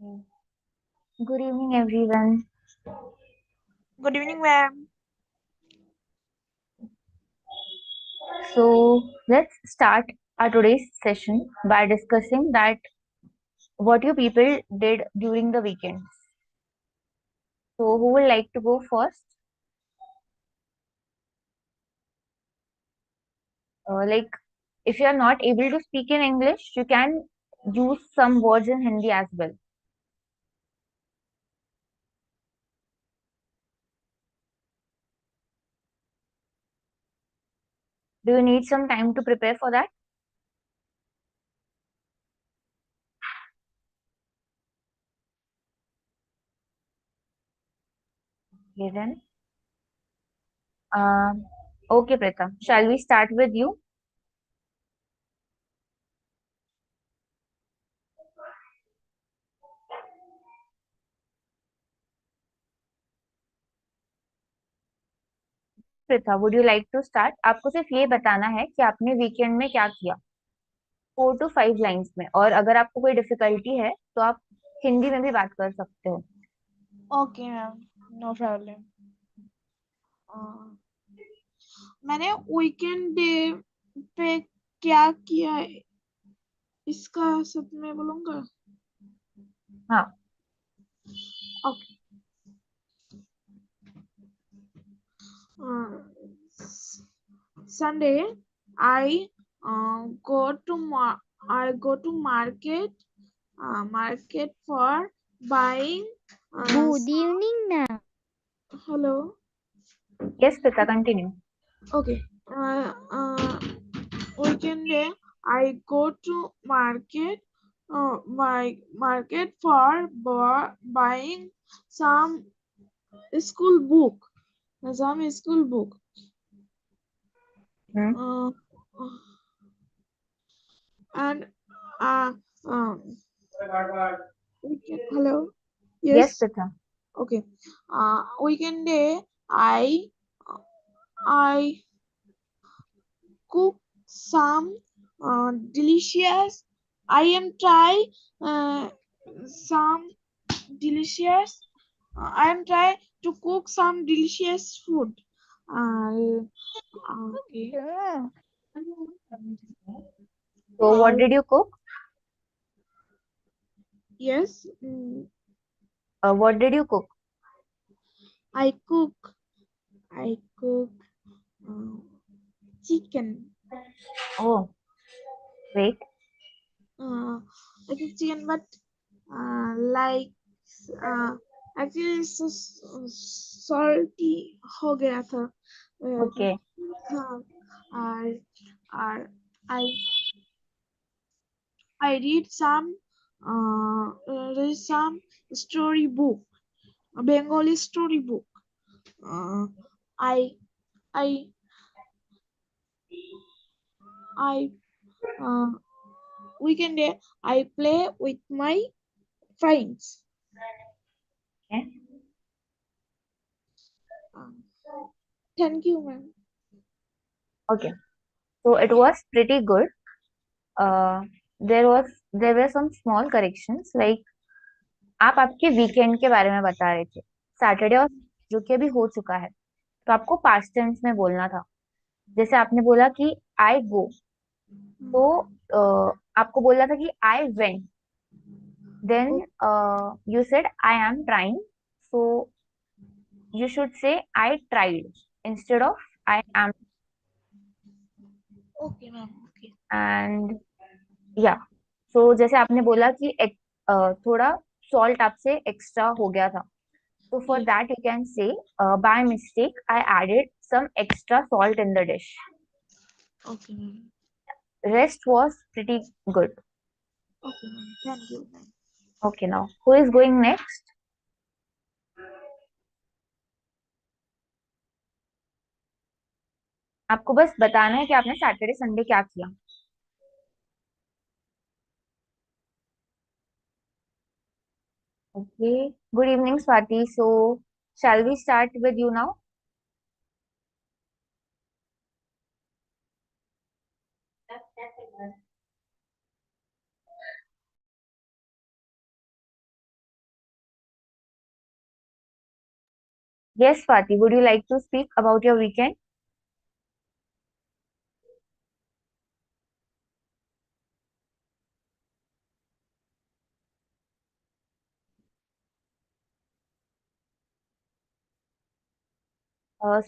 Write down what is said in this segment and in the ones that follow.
Good evening, everyone. Good evening, ma'am. So let's start our today's session by discussing that what you people did during the weekends. So who would like to go first? Like, if you are not able to speak in English, you can use some words in Hindi as well. Do you need some time to prepare for that? Okay then. Um, okay, Prita. Shall we start with you? Pritha, would you like to start? आपको सिर्फ ये बताना है कि आपने weekend में क्या किया, 4 to 5 लाइंस में। और अगर आपको कोई डिफिकल्टी है तो आप हिंदी में भी बात कर सकते हो। Okay, ma'am. No problem. मैंने वीकेंड डे पे क्या किया इसका सब मैं बोलूँगा। हाँ, Okay. Sunday, I go to market for buying. Good evening, ma'am. Hello. Yes Pritha, continue. Okay. Weekend day, I go to market for buying some school book. Some school book. Uh, and hello. Yes Yes. Pritha. Okay. Weekend day, I cook some delicious. I am try some delicious. I am try to cook some delicious food. Okay. So what did you cook? Yes. What did you cook? I cook. I cook chicken. Oh, great. I cook chicken, but like actually salty हो गया था. Okay. हाँ, और I read some story book, a Bengali story book. I I I weekend day I play with my friends. Okay. Thank you, ma'am. Okay. So it was pretty good. Uh, there were some small corrections, like आप आपके weekend के बारे में बता रहे थे, Saturday और जो कि अभी हो चुका है, तो आपको पास्ट टेंस में बोलना था। जैसे आपने बोला कि आई गो, तो आपको बोलना था कि I went, then you said I am trying, so you should say I tried instead of I am. Okay, ma'am. Okay. And yeah, so जैसे आपने बोला कि थोड़ा सॉल्ट आपसे एक्स्ट्रा हो गया था, so for Yes. that you can say, by mistake I added some extra salt in the dish. Okay, ma'am. Rest was pretty good. Okay, ma'am. Thank you, ma'am. Okay, now who is going next? आपको बस बताना है कि आपने Saturday Sunday क्या किया। Okay, good evening, Swati. So shall we start with you now? Yes, Swati, would you like to speak about your weekend?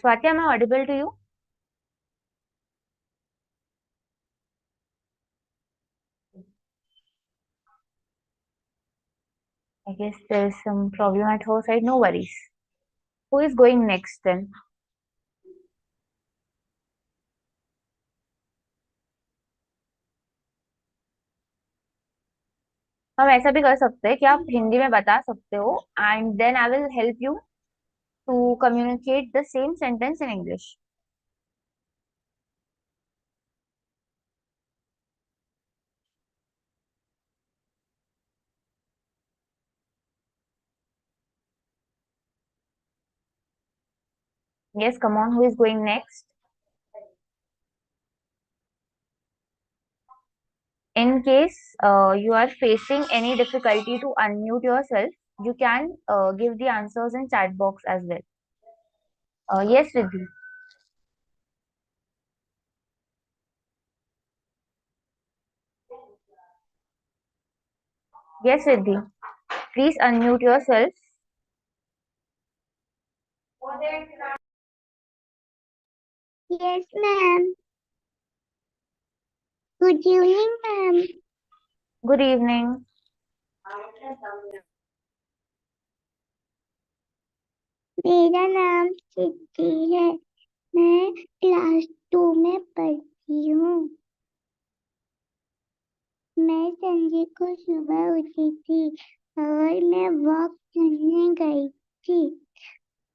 Swati, am I audible to you? I guess there's some problem at her side. No worries. Who is going next then? हम ऐसा भी कर सकते हैं कि आप हिंदी में बता सकते हो and then I will help you to communicate the same sentence in English. Yes, come on, who is going next? In case you are facing any difficulty to unmute yourself, you can give the answers in chat box as well. Yes, Riddhi. Yes, Riddhi. Please unmute yourself. Yes, ma'am. Good evening, ma'am. Good evening. मेरा नाम सिद्धि है। मैं class 2 में पढ़ती हूँ। मैं Sunday को सुबह उठी थी और मैं वॉक करने गई थी।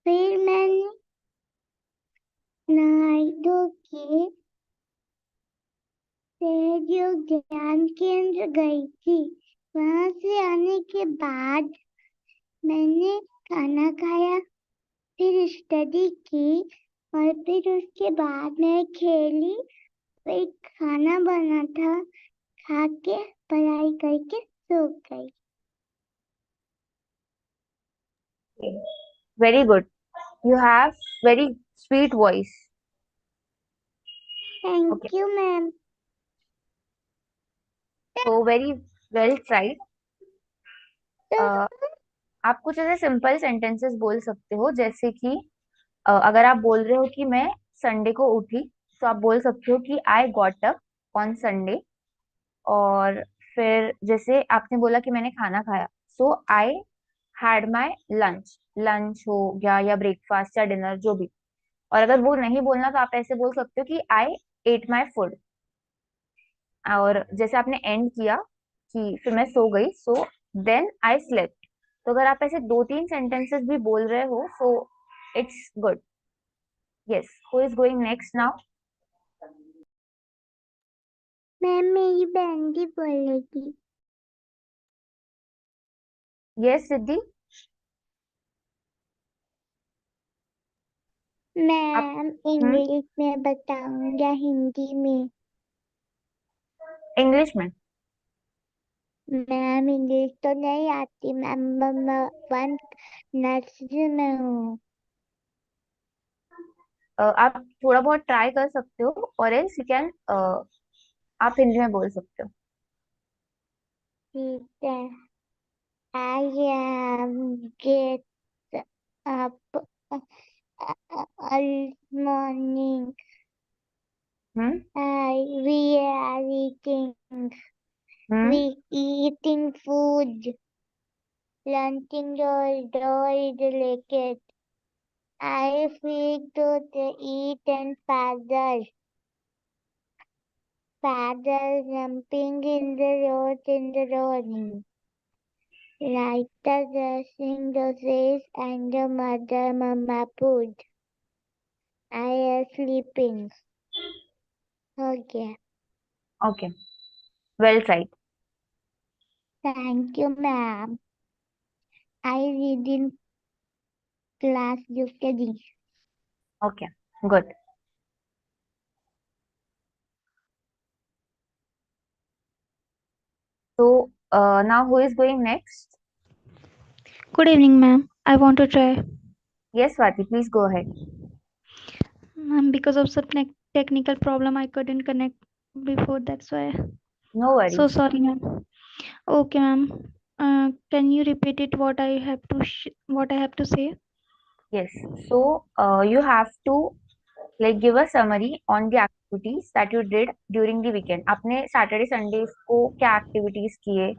फिर मैंने नहाई धो के सहयोग ज्ञान केंद्र गई थी। वहाँ से आने के बाद मैंने खाना खाया, फिर स्टडी की और फिर उसके बाद मैं खेली, फिर खाना बना था, खा के पढ़ाई करके सो गई। Very good. You have very sweet voice. Thank Okay. You ma'am. So very well tried. आप कुछ ऐसे सिंपल सेंटेंसेस बोल सकते हो जैसे कि अगर आप बोल रहे हो कि मैं संडे को उठी, तो आप बोल सकते हो कि I got up on Sunday. और फिर जैसे आपने बोला कि मैंने खाना खाया, so I had my lunch. Lunch हो गया या ब्रेकफास्ट या डिनर जो भी. और अगर वो नहीं बोलना तो आप ऐसे बोल सकते हो कि आई एट माई फूड. और जैसे आपने एंड किया कि फिर मैं सो गई, सो देन आई स्लेप्ट. तो अगर आप ऐसे दो तीन सेंटेंसेस भी बोल रहे हो, so it's good. Yes, who is going next now? Ma'am मेरी बहन भी बोलेगी। यस सिद्धि. मैम इंग्लिश में बताऊंगा हिंदी में? इंग्लिश में. मैम इंग्लिश तो नहीं आती मैम, मैं 1 नर्सरी में हूँ। आप थोड़ा बहुत ट्राई कर सकते हो और एल्स यू कैन आप हिंदी में बोल सकते हो. ठीक है। I am get up early morning. Hmm. We are eating. Hmm. We eating food. Lunching door is related. I feed to the eat and father. Father jumping in the road in the morning. Writer dressing the face and the mother mama food. I am sleeping. Okay. Okay, well tried. Thank you, ma'am. I read in class yesterday. Okay, good. So now who is going next? Good evening, ma'am. I want to try. Yes, Swati, please go ahead. Ma'am, because of some technical problem, I couldn't connect before. That's why. No So worries. sorry, ma'am. Okay, ma'am. Can you repeat it? What I have to say? Yes. So you have to like give a summary on the activities that you did during the weekend. आपने Saturday Sunday को क्या activities किए,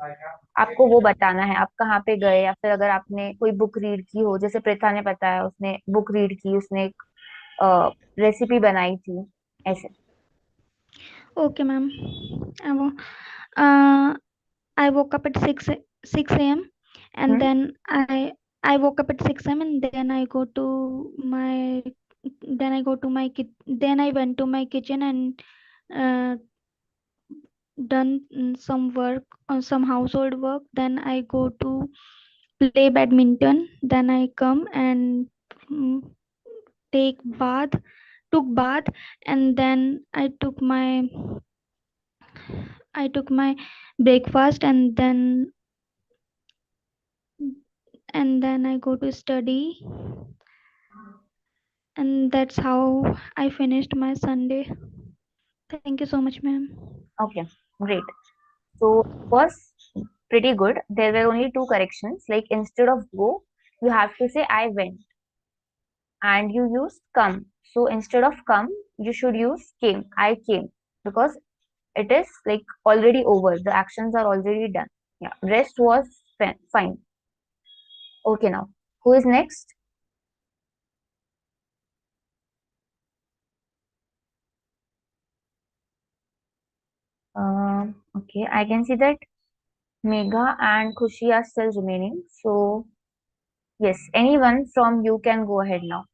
आपको वो बताना है. आप कहाँ पे गए, या फिर अगर आपने कोई बुक रीड की हो, जैसे प्रेथा ने बताया उसने बुक रीड की, उसने एक रेसिपी बनाई थी, ऐसे. Okay, ma'am. I wo- Uh, I woke up at 6 a.m. and hmm. then I woke up at 6 a.m. and then I go to my then I went to my kitchen and uh, done some work some household work. Then I go to play badminton. Then I come and mm, take bath took bath, and then I took my breakfast, and then I go to study, and that's how I finished my Sunday. Thank you so much, ma'am. Okay, great. So it was pretty good. There were only two corrections. Like instead of go, you have to say I went, and you used come. So instead of come, you should use came. I came, because it is like already over. The actions are already done. Yeah, rest was fine. Okay, now who is next? Okay, I can see that Megha and Khushi are still remaining. So yes, anyone from you can go ahead now.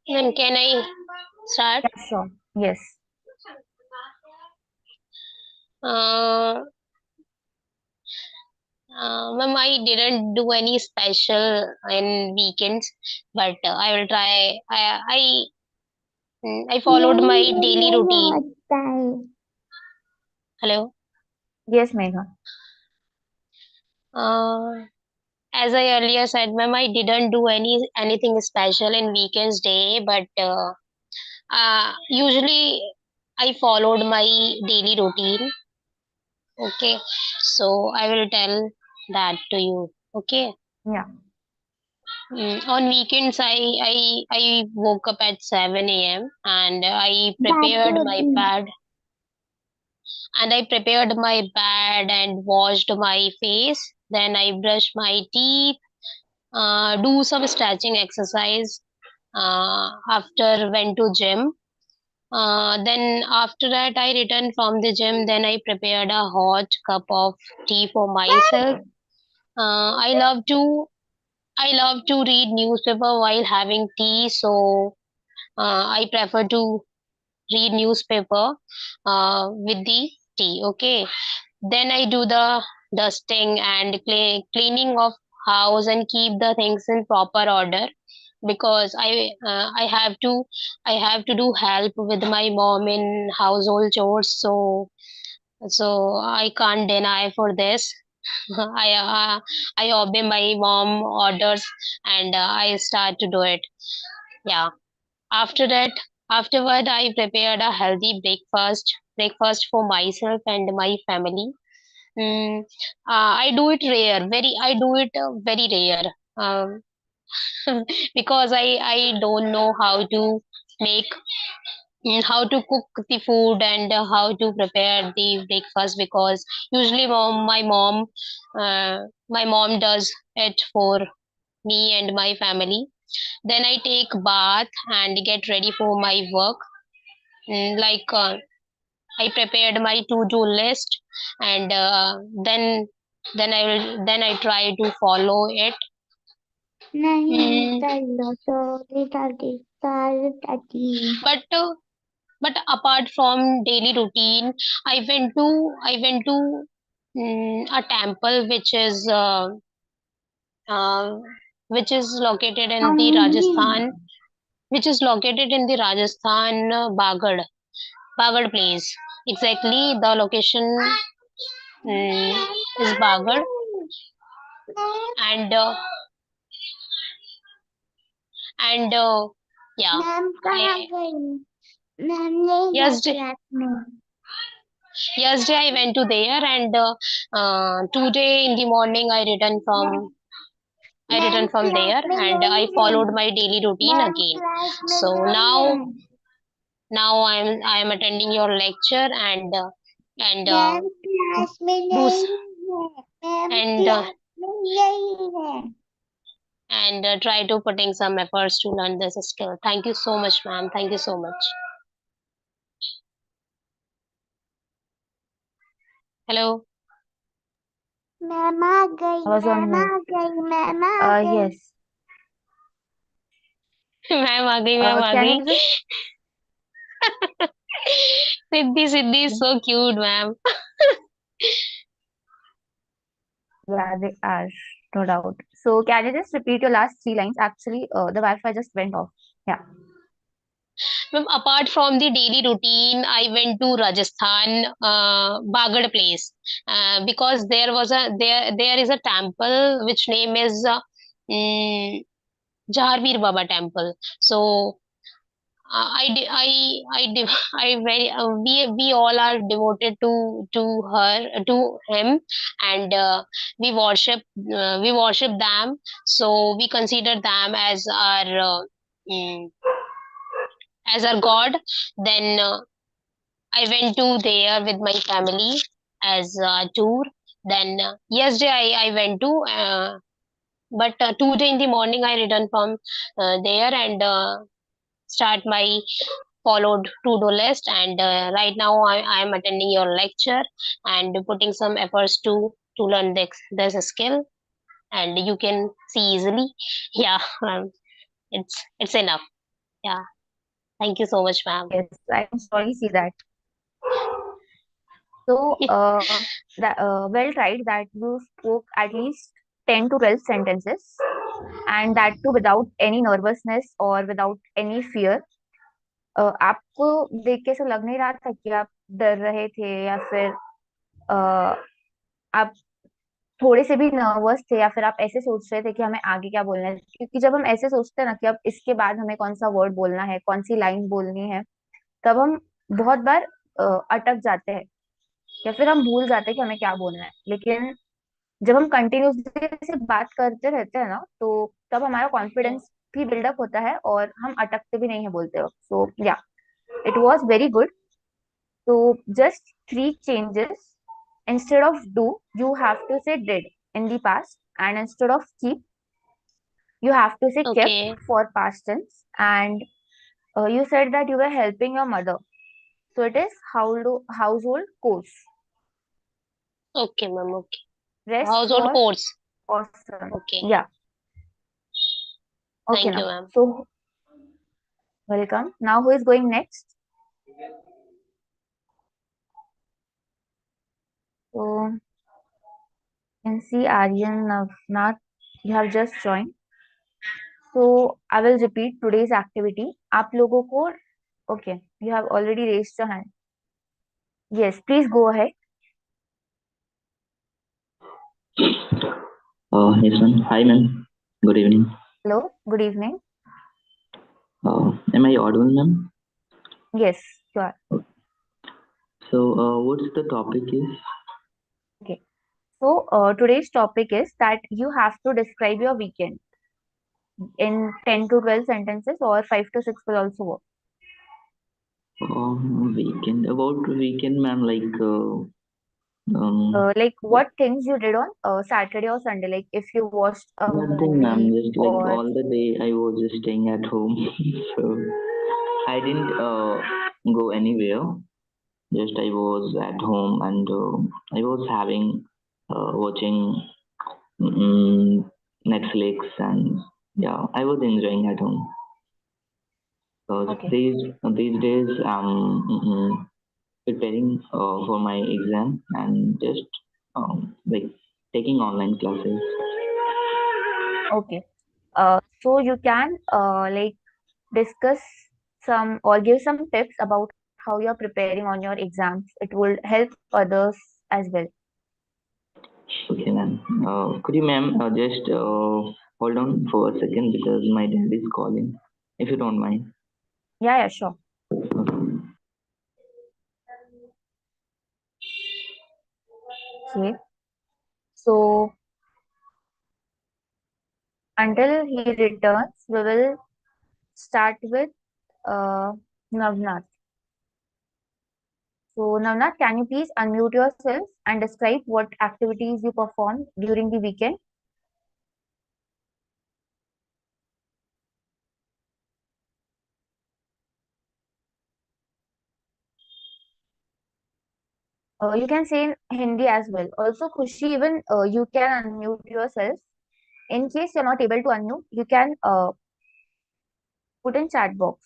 Then can I start? Yeah, sure. Yes. Uh, Ma'am, I didn't do any special in weekends, but I will try. I followed my daily routine. Hello. Yes, Megha. Uh, as I earlier said, ma'am, I didn't do anything special in weekends day, but usually I followed my daily routine. Okay, so I will tell that to you. Okay. Yeah. On weekends, I woke up at 7 a.m. and I prepared my bed and washed my face. Then I brushed my teeth, do some stretching exercise. After went to gym. Then after that, I returned from the gym. Then I prepared a hot cup of tea for myself. Uh, I love to I love to read newspaper while having tea, so I prefer to read newspaper with the tea. Okay, then I do the dusting and cleaning of house and keep the things in proper order, because I have to do help with my mom in household chores, so I can't deny for this. I I obey my mom orders, and I start to do it. Yeah. After that, afterward, I prepared a healthy breakfast for myself and my family. Mm, I do it very rare. Because I don't know how to make how to cook the food and how to prepare the breakfast, because usually my mom does it for me and my family. Then I take bath and get ready for my work. Like I prepared my to-do list, and then I try to follow it. नहीं Mm, कर लो तो दादी but apart from daily routine, I went to a temple uh, which is located in the Rajasthan, Bagad place. Exactly the location. is Bagad. And yeah, ma'am कहाँ I गई? Ma'am नहीं है yesterday class में. yesterday I went to there, and today in the morning I ma'am returned from class there, में and नहीं I है. followed my daily routine ma'am again. Class में So नहीं है. now I am attending your lecture, and ma'am class में do नहीं है. Ma'am and class में नहीं है. try to putting some efforts to learn this skill. Thank you so much, ma'am. Thank you so much. Hello. Ma'am आ गई. I was on ma'am आ mute. गई. मैम आ गई. Yes. मैम आ गई, मैम आ Can गई. you just Siddhi is so cute, ma'am. Yeah, they are, no doubt. So can you just repeat your last three lines? Actually, the Wi-Fi just went off. Yeah. Ma'am, apart from the daily routine, I went to Rajasthan, Bagad place, because there is a temple which name is mm, Jharveer Baba temple. So I very we all are devoted to him, and we worship them. So we consider them mm, as our god. Then I went to there with my family as a tour. Then yesterday I went to, but today in the morning I returned from there, and start my followed to-do list. And right now I am attending your lecture and putting some efforts to learn this skill, and you can see easily. Yeah, it's enough. Yeah, thank you so much, ma'am. Yes, I can surely see that. So, well tried that you spoke at least 10 to 12 sentences, and that too without any nervousness or without any fear. आपको देख के ऐसा लग नहीं रहा था कि आप डर रहे थे या फिर अ, आप थोड़े से भी नर्वस थे या फिर आप ऐसे सोच रहे थे कि हमें आगे क्या बोलना है, क्योंकि जब हम ऐसे सोचते हैं ना कि अब इसके बाद हमें कौन सा वर्ड बोलना है, कौन सी लाइन बोलनी है, तब हम बहुत बार अटक जाते हैं या फिर हम भूल जाते हैं कि हमें क्या बोलना है। लेकिन जब हम कंटिन्यूसली से बात करते रहते हैं ना, तो तब हमारा Yeah. कॉन्फिडेंस भी बिल्डअप होता है और हम अटकते भी नहीं है बोलते वक्त। सो या, इट वाज वेरी गुड। तो just three changes, instead of do you have to say did in the past, and instead of keep you have to say kept Okay. for past tense, and you said that you were helping your mother, so it is household chores. Okay, ma'am. Okay. Rest Household was chores. awesome. Okay. Yeah. Okay, Thank you, now ma'am. so welcome. Now who is going next? So can see Aryan Navnath, you have just joined. So I will repeat today's activity. आप लोगों को, okay, you have already raised your hand. Yes, please go ahead. Yes, ma'am. Hi, ma'am. Good evening. Hello, good evening. Am I audible, ma'am? Yes, you are. So, what's the topic is? Okay. So today's topic is that you have to describe your weekend in 10 to 12 sentences, or 5 to 6 will also work. Weekend. About weekend, ma'am. Like what things you did on Saturday or Sunday, like if you watched a Nothing, ma'am. movie Just like or all the day, I was just staying at home. So, I didn't go anywhere. Just I was at home, and I was having watching Netflix, and yeah, I was enjoying at home. Because okay. these days preparing for my exam, and just like taking online classes. Okay. So you can like discuss some or give some tips about how you're preparing on your exams. It will help others as well. Okay, ma'am. Could you, ma'am, just hold on for a second because my dad is calling, if you don't mind. Yeah, sure. Okay. So until he returns, we will start with uh, Navnath. So Navnath, can you please unmute yourself and describe what activities you performed during the weekend? You can say in Hindi as well. Also, Khushi, even you can unmute yourself. In case you're not able to unmute, you can put in chat box.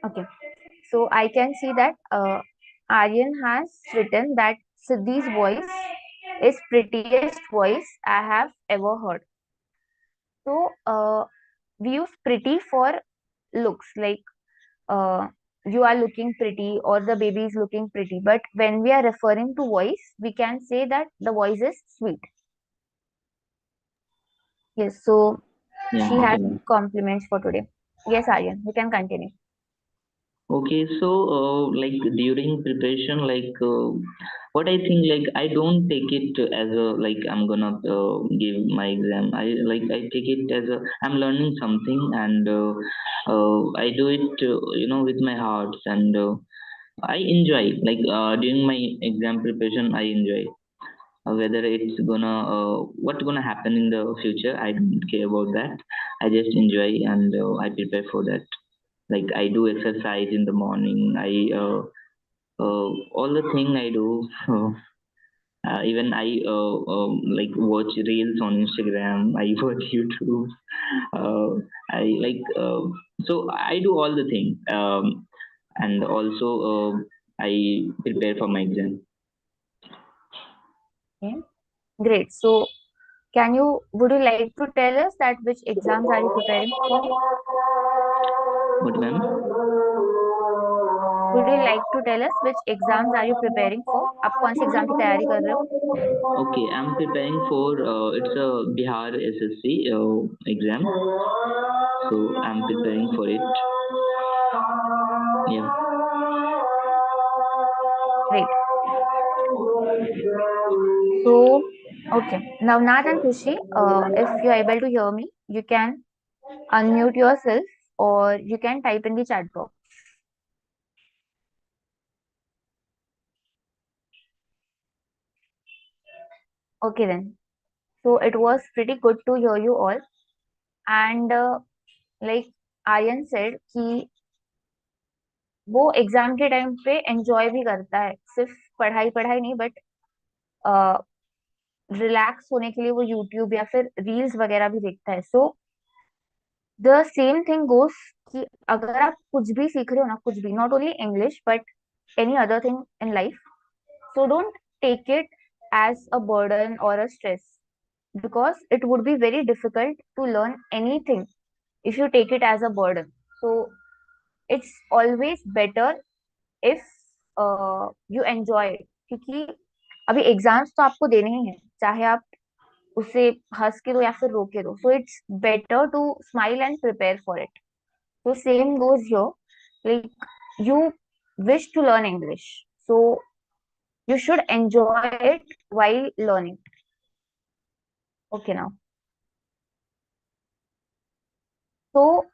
Okay. So I can see that Aryan has written that Siddhi's voice is prettiest voice I have ever heard. So we use pretty for looks, like uh, you are looking pretty or the baby is looking pretty. But when we are referring to voice, we can say that the voice is sweet. Yes, so Yeah, she okay, has ma'am. compliments for today. Yes, Aryan, you can continue. Okay, so like during preparation, like what I think, like I don't take it as a like I'm gonna give my exam. I take it as a I'm learning something, and I do it with my heart, and I enjoy during my exam preparation. I enjoy whether it's gonna what's gonna happen in the future. I don't care about that. I just enjoy, and I prepare for that. Like I do exercise in the morning. I all the thing I do. Even I like watch reels on Instagram. I watch YouTube. uh, I like so I do all the thing, and also I prepare for my exam. Okay, great. So would you like to tell us that which exams are you preparing for? What, ma'am? Would you like to tell us which exams are you preparing for? आप कौन सी exam की तैयारी कर रहे हो? Okay, I'm preparing for it's a Bihar SSC exam, so I'm preparing for it. Yeah. Great. So, okay. Now, Nath and Kushi, if you are able to hear me, you can unmute yourself or you can type in the chat box. Okay, then. So, it was pretty good to hear you all. And like Aryan said कि वो exam के time पे enjoy भी करता है, सिर्फ पढ़ाई पढ़ाई नहीं, बट रिलैक्स होने के लिए वो यूट्यूब या फिर रील्स वगैरह भी देखता है. सो द सेम थिंग गोस कि अगर आप कुछ भी सीख रहे हो ना, कुछ भी, not only English but any other thing in life, so don't take it as a burden or a stress, because it would be very difficult to learn anything if you take it as a burden. So it's always better if you enjoy it, क्योंकि अभी exams तो आपको देने ही हैं, चाहे आप उसे हंस के दो या फिर रो के दो. So it's better to smile and prepare for it. So same goes here. Like you wish to learn English, so you should enjoy it while learning. Okay, now. So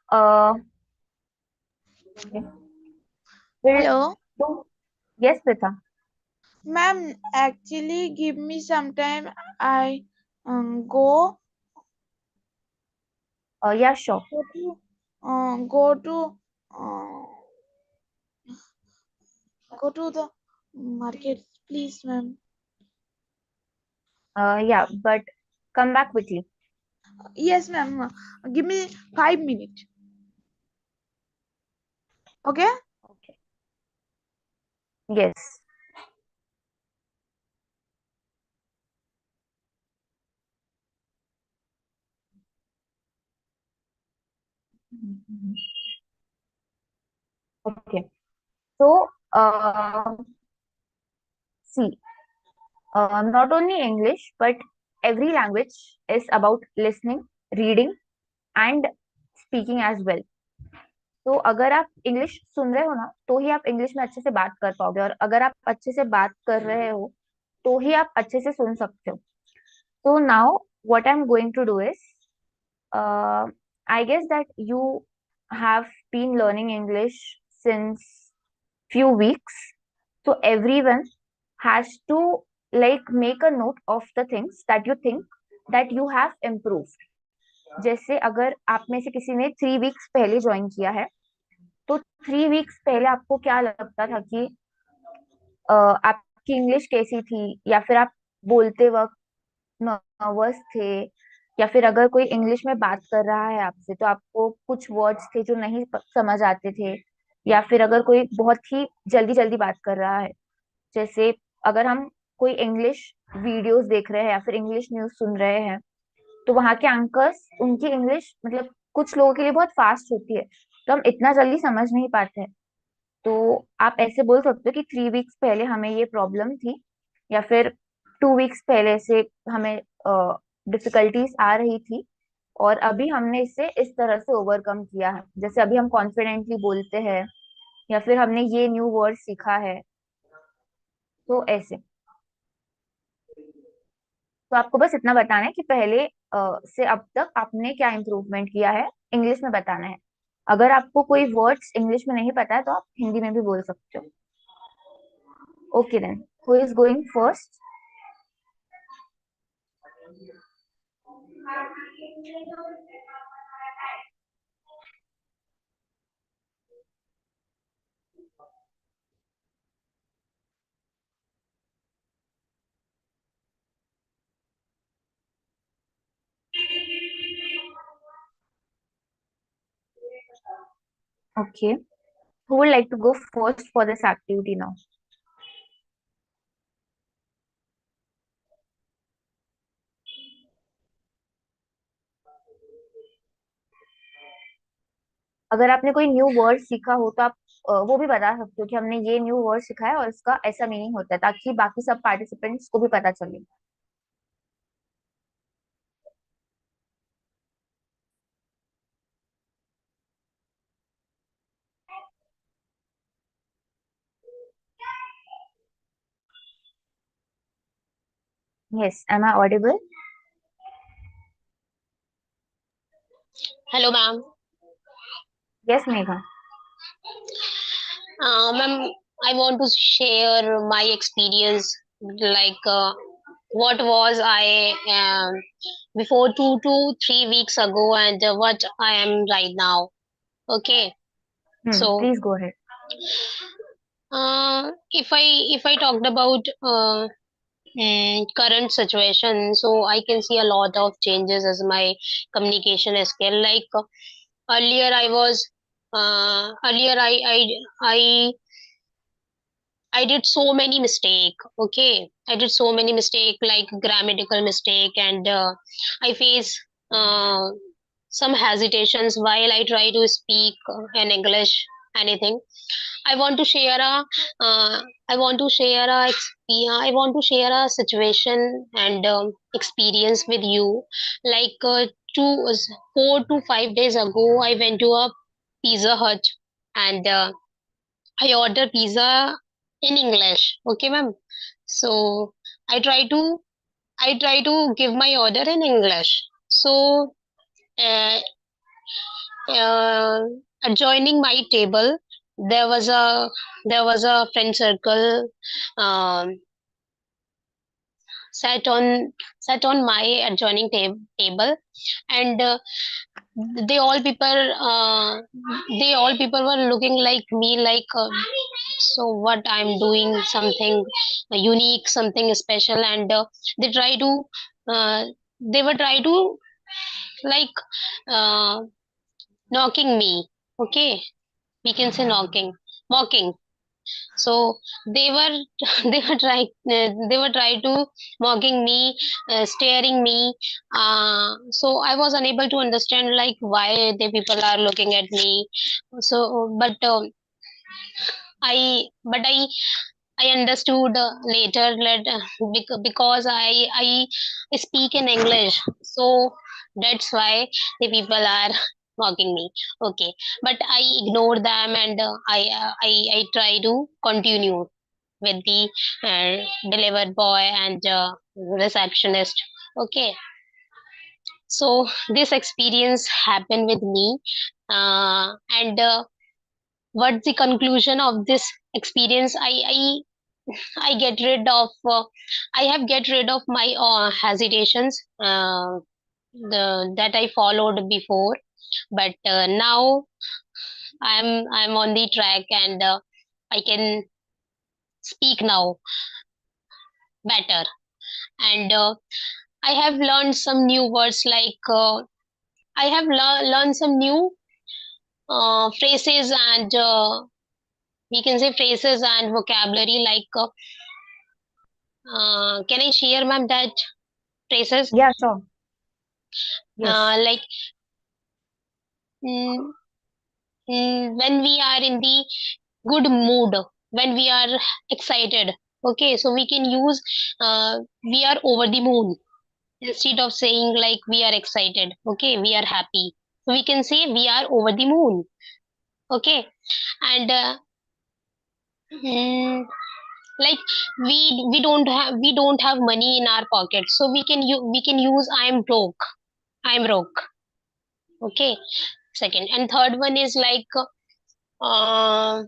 okay. We'll Hello, do, yes, Pritha. ma'am. Actually, give me some time. I go Yeah, sure. go to go to uh, go to the market, please, ma'am. Yeah, but come back quickly. Yes, ma'am. Give me 5 minutes. Okay. Okay. Yes. Okay. So, see, not only English, but every language is about listening, reading, and speaking as well. तो अगर आप English सुन रहे हो ना, तो ही आप English में अच्छे से बात कर पाओगे, और अगर आप अच्छे से बात कर रहे हो तो ही आप अच्छे से सुन सकते हो. So now what I'm going to do is, I guess that you have been learning English since few weeks. So everyone has to like make a note of the things that you think that you have improved. जैसे अगर आप में से किसी ने 3 weeks पहले join किया है, तो 3 वीक्स पहले आपको क्या लगता था कि आपकी इंग्लिश कैसी थी, या फिर आप बोलते वक्त नर्वस थे, या फिर अगर कोई इंग्लिश में बात कर रहा है आपसे तो आपको कुछ वर्ड्स थे जो नहीं समझ आते थे, या फिर अगर कोई बहुत ही जल्दी जल्दी बात कर रहा है, जैसे अगर हम कोई इंग्लिश वीडियोस देख रहे हैं या फिर इंग्लिश न्यूज सुन रहे हैं, तो वहाँ के एंकर्स उनकी इंग्लिश मतलब कुछ लोगों के लिए बहुत फास्ट होती है, तो हम इतना जल्दी समझ नहीं पाते हैं. तो आप ऐसे बोल सकते हो कि 3 वीक्स पहले हमें ये प्रॉब्लम थी, या फिर 2 वीक्स पहले से हमें डिफिकल्टीज आ रही थी, और अभी हमने इसे इस तरह से ओवरकम किया है, जैसे अभी हम कॉन्फिडेंटली बोलते हैं, या फिर हमने ये न्यू वर्ड सीखा है. तो ऐसे, तो आपको बस इतना बताना है कि पहले से अब तक आपने क्या इम्प्रूवमेंट किया है, इंग्लिश में बताना है. अगर आपको कोई वर्ड्स इंग्लिश में नहीं पता है तो आप हिंदी में भी बोल सकते हो. Okay then, who is going first? Okay. Who would like to go first for this activity now? अगर आपने कोई न्यू वर्ड सीखा हो तो आप वो भी बता सकते हो कि हमने ये न्यू वर्ड सीखा है और इसका ऐसा मीनिंग होता है, ताकि बाकी सब पार्टिसिपेंट्स को भी पता चले. Yes, am I audible? Hello, ma'am. Yes, Megha. Ma'am, I want to share my experience, like what was I before 2 to 3 weeks ago, and what I am right now. Okay, so Please go ahead. if I talked about current situation, so I can see a lot of changes as my communication skill. Like earlier, I was earlier I did so many mistake. Okay, I did so many mistake, like grammatical mistake, and I face uh, some hesitations while I try to speak in English. Anything. I want to share a I want to share a I want to share a situation and experience with you. Like 4 to 5 days ago, I went to a Pizza Hut, and I order pizza in English. Okay, ma'am. So I try to I try to give my order in English. So uh, uh, adjoining my table, there was a friend circle um, sat on my adjoining table, and they all people uh, they all people were looking like me, like so what I'm doing something unique, something special, and they try to uh, they were try to like uh, knocking me. Okay, we can say knocking, mocking. So they were they were trying to mocking me, staring me. So I was unable to understand like why the people are looking at me. So but But I understood later that because I speak in English, so that's why the people are mocking me. Okay, but I ignore them, and I try to continue with the delivered boy and receptionist. Okay, so this experience happened with me, and what's the conclusion of this experience? I get rid of I have get rid of my hesitations, that I followed before, but now I'm on the track, and I can speak now better, and I have learned some new words, like I have learned some new phrases, and we can say phrases and vocabulary, like can I share, ma'am, that phrases? Yeah, sure. Yes. Like, mm, when we are in the good mood, when we are excited, okay, so we can use we are over the moon, instead of saying like we are excited, okay, we are happy, so we can say we are over the moon. Okay, and mm, like, we don't have money in our pocket, so we can use I'm broke. Okay, second and third one is like, uh,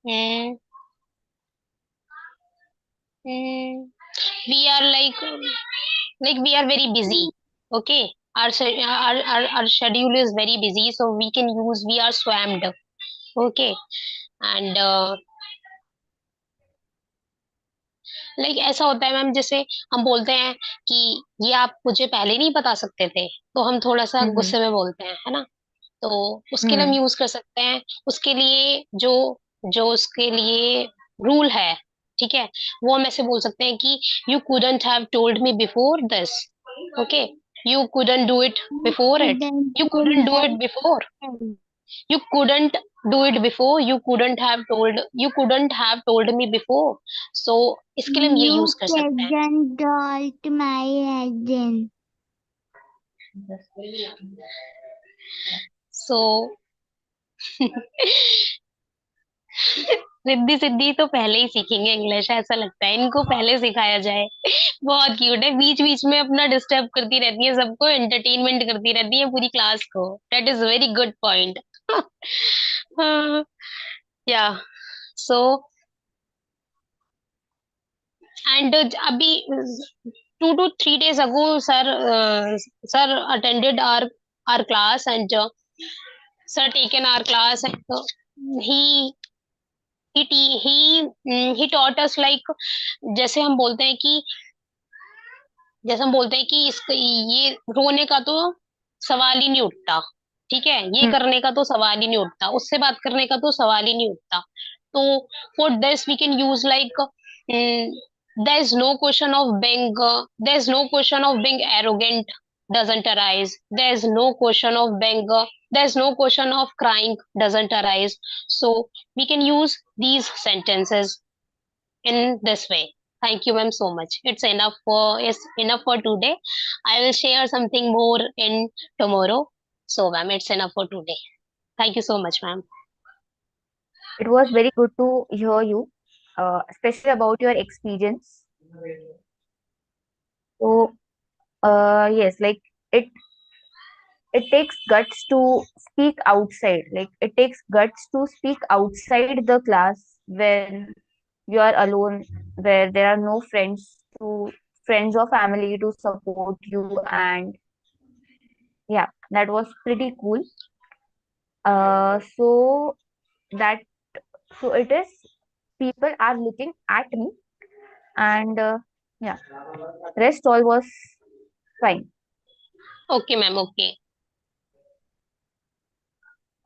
mm, mm, we are like we are very busy. Okay, our schedule is very busy, so we can use we are swamped. Okay, and like ऐसा होता है ma'am, जैसे हम बोलते हैं कि ये आप मुझे पहले नहीं बता सकते थे, तो हम थोड़ा सा Mm-hmm. गुस्से में बोलते हैं, है ना? तो उसके लिए हम Mm. यूज कर सकते हैं, उसके लिए जो जो उसके लिए रूल है, ठीक है, वो हम ऐसे बोल सकते हैं कि you couldn't have told me before this. Okay, you couldn't do it before it, you couldn't do it before, you couldn't do it before, you couldn't have told me before, so इसके लिए हम ये use You कर सकते हैं। couldn't told my husband. So Riddhi Siddhi तो पहले ही सीखेंगे इंग्लिश, ऐसा लगता है इनको पहले सिखाया जाए। बहुत क्यूट है, बीच बीच में अपना डिस्टर्ब करती रहती है, सबको एंटरटेनमेंट करती रहती है पूरी क्लास को। That is very good point. या, सो एंड अभी 2 to 3 days ago, sir attended our class, and sir taken our class, and he he taught us like, जैसे हम बोलते हैं कि जैसे हम बोलते हैं कि इसका ये रोने का तो सवाल ही नहीं उठता, ठीक है, ये Mm. करने का तो सवाल ही नहीं उठता, उससे बात करने का तो सवाल ही नहीं उठता। तो for this we can use like, there is no question of being there is no question of being arrogant doesn't arise, there is no question of being there is no question of crying doesn't arise, so we can use these sentences in this way. Thank you, ma'am, so much. It's enough for today. I will share something more in tomorrow. So, ma'am, it's enough for today. Thank you so much, ma'am. It was very good to hear you, especially about your experience. So, yes, like it it takes guts to speak outside. Like it takes guts to speak outside the class when you are alone, where there are no friends or family to support you, and yeah, that was pretty cool. So that so it is. People are looking at me, and yeah, rest all was fine. Okay, ma'am. Okay.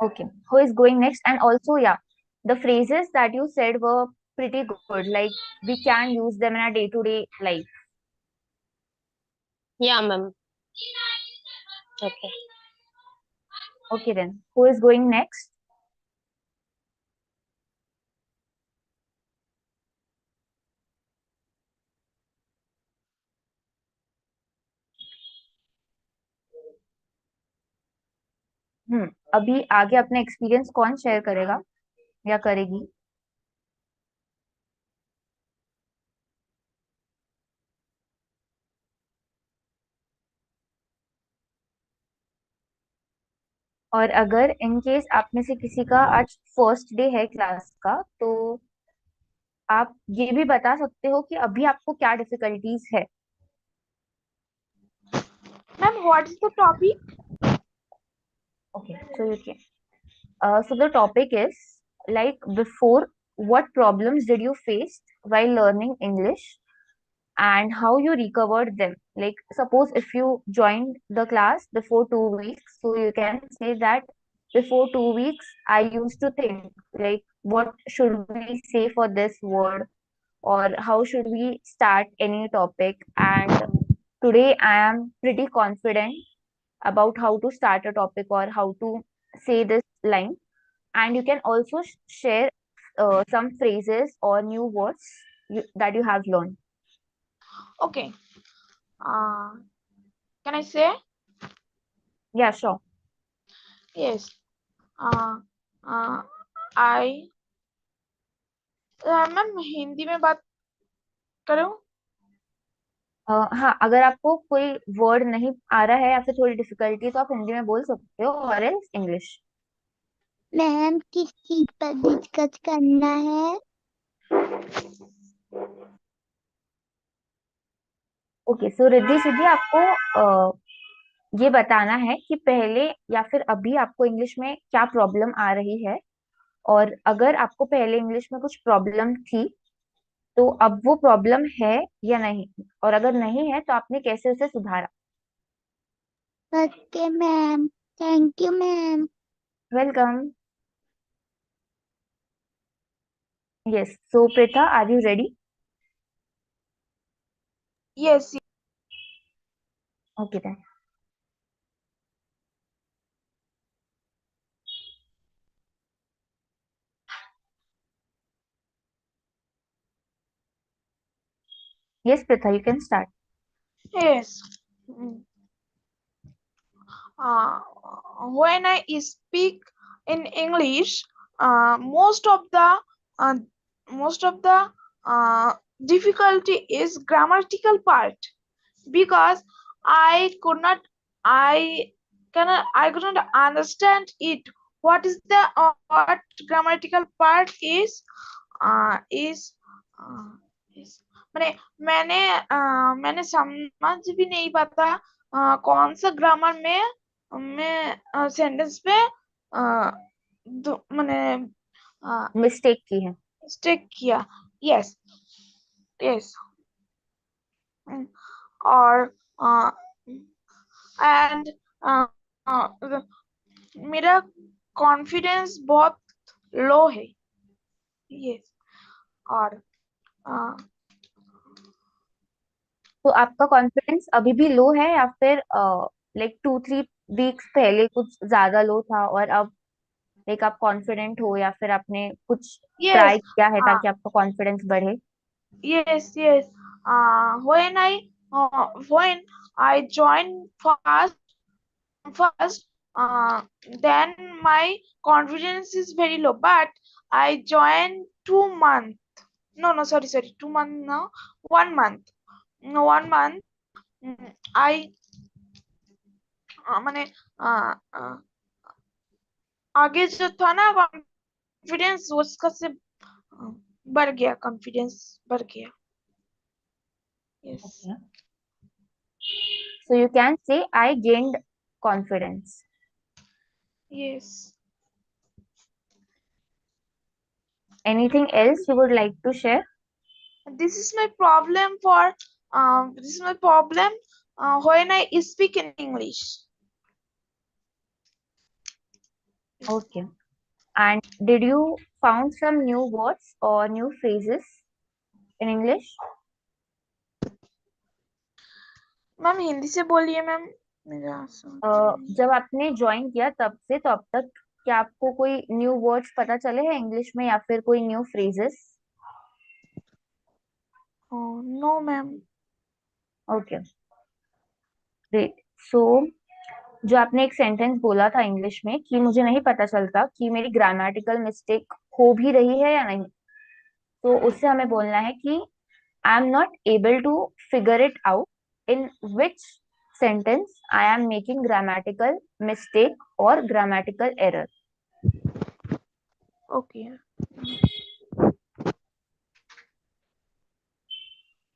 Okay, who is going next? And also, yeah, the phrases that you said were pretty good. Like we can use them in our day-to-day life. Yeah, ma'am. Okay. Okay then. Who is going next? अभी आगे अपने experience कौन share करेगा या करेगी? और अगर in case आप में से किसी का आज फर्स्ट डे है क्लास का, तो आप ये भी बता सकते हो कि अभी आपको क्या डिफिकल्टीज है. Ma'am, what is the topic? Okay, so you can. So the topic is like before, what problems did you face while learning English and how you recovered them? Like suppose if you joined the class before 2 weeks, so you can say that before 2 weeks I used to think like what should we say for this word, or how should we start any topic, and today I am pretty confident about how to start a topic or how to say this line. And you can also share some phrases or new words that you have learned. Okay. Can I say? Yeah, sure. Yes. Uh, uh, I ma'am Hindi में बात करूं? हाँ, अगर आपको कोई word नहीं आ रहा है या फिर थोड़ी डिफिकल्टी, तो आप हिंदी में बोल सकते हो और एल्स इंग्लिश. मैम किस चीज पर डिस्कस करना है? ओके, सो रिद्धि सिद्धि, आपको ये बताना है कि पहले या फिर अभी आपको इंग्लिश में क्या प्रॉब्लम आ रही है, और अगर आपको पहले इंग्लिश में कुछ प्रॉब्लम थी तो अब वो प्रॉब्लम है या नहीं, और अगर नहीं है तो आपने कैसे उसे सुधारा. Okay ma'am, thank you ma'am. Welcome. Yes, so Pretha, are you ready? Yes. Okay then. Yes Pretha, you can start. Yes. Mm. Uh, when I speak in English, uh, most of the uh, most of the difficulty is grammatical part, because I could not I could not understand it. What is the what grammatical part is uh, is मैंने मैंने समझ भी नहीं पाता कौन सा grammar में sentence पे मैंने मिस्टेक की है. मिस्टेक किया. यस. यस. और एंड मेरा कॉन्फिडेंस बहुत लो है. यस. और तो आपका कॉन्फिडेंस अभी भी लो है या फिर लाइक 2-3 वीक्स पहले कुछ ज्यादा लो था और अब लाइक आप कॉन्फिडेंट हो, या फिर आपने कुछ ट्राई यस. किया है ताकि आपका कॉन्फिडेंस बढ़े? Yes. When I joined first, then my confidence is very low. But I joined 2 months. No, sorry, 2 months. No, 1 month. No, 1 month. I मैंने आगे जो था ना कॉन्फिडेंस उसका से बढ़ गया. कॉन्फिडेंस बढ़ गया. Yes. Okay. So you can say I gained confidence. Yes. Anything else you would like to share? This is my problem when I speak in English. Okay. And did you found some new words or new phrases in English? Ma'am Hindi से बोलिए ma'am. जब आपने join किया तब से तो अब तक क्या आपको कोई न्यू वर्ड्स पता चले हैं इंग्लिश में या फिर कोई new phrases? No ma'am. Okay, great. So जो आपने एक सेंटेंस बोला था इंग्लिश में कि मुझे नहीं पता चलता कि मेरी ग्रामेटिकल मिस्टेक हो भी रही है या नहीं, तो उससे हमें बोलना है कि I am not able to figure it out in which sentence I am making grammatical mistake और grammatical error. Okay.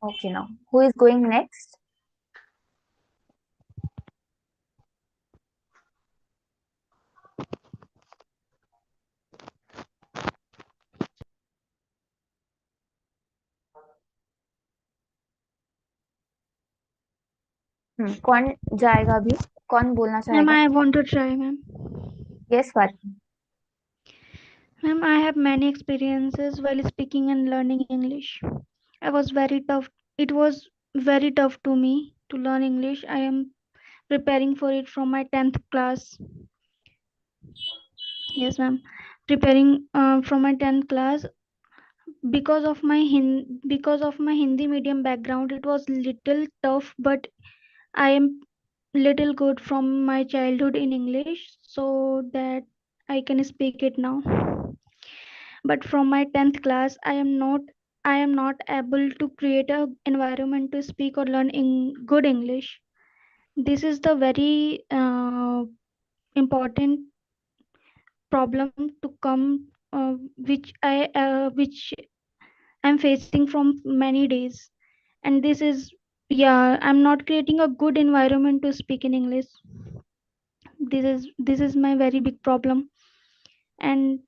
Okay, now who is going next? कौन जाएगा अभी? कौन बोलना Ma'am, चाहेगा? I want to try, ma'am. Yes Swati. Ma'am, I have many experiences while speaking and learning English. I was very tough. It was very tough to me to learn English. I am preparing for it from my 10th class. Yes, ma'am. Preparing from my 10th class because of my Hindi medium background. It was little tough, but I am little good from my childhood in English, so that I can speak it now. But from my 10th class, I am not able to create a environment to speak or learn in good English. This is the very important problem to come, which I'm facing from many days. And this is, yeah, I'm not creating a good environment to speak in English. This is my very big problem. And